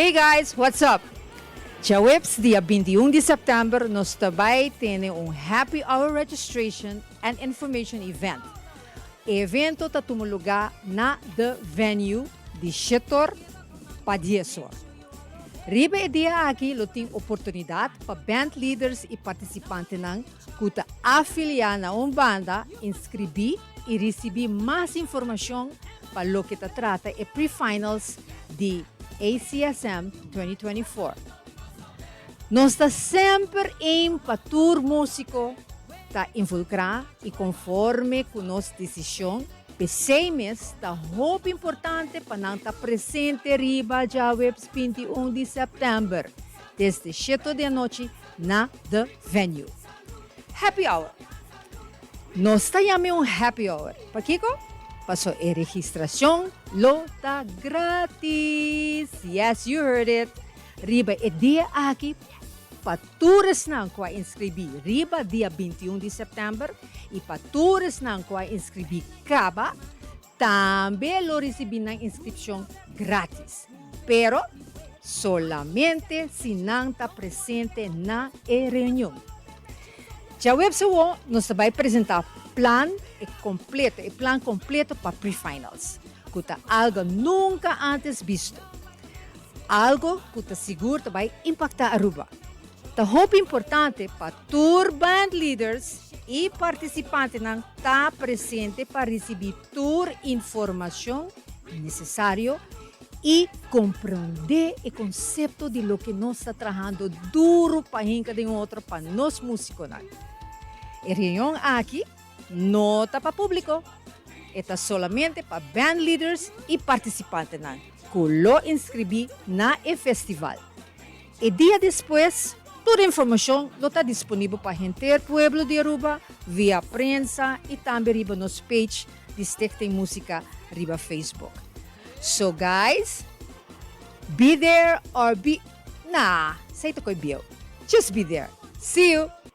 Hey guys, what's up? Diahuebs, dia 21 de setembro, nós também temos happy hour registration and information event. O evento está tomando lugar na the venue de setor Padieso. Riba e dia aqui, lo tem oportunidade para band leaders e participantenan que afiliar na banda, inscrever e receber mais informação para lo que trata e Prefinals de ACSM 2024. Nós está sempre em para tour músico tá involucrar e conforme com nossa decisão, PCMs está muito importante para não estar presente riba Diahuebs 21 de setembro, desde 7 da noite na the venue. Happy hour. Nós chamamos happy hour. Para Kiko? Passou a registração, lota grátis. Yes, you heard it. Riba é dia aqui para todos não que inscrever riba dia 21 de setembro e para todos não que inscrever caba também lo receber na inscrição grátis. Pero solamente se não está presente na reunião. Diahuebs nós vai apresentar plan completo para Prefinals, que é algo nunca antes visto. Algo que seguro vai impactar Aruba. É muito importante para tour band leaders e participantes não estar presente para receber tour informação necessário e compreender o conceito de lo que nós está trabalhando duro para hinca de outro para nós músicos. A reunião aqui não está para público, está solamente para band leaders e participantes que lo inscrevi na festival. E dia depois, toda a informação está disponível para o inteiro pueblo de Aruba via prensa e também riba nos page de Stichting Musica riba Facebook. So guys, be there or be... Nah, say to koy biyo. Just be there. See you!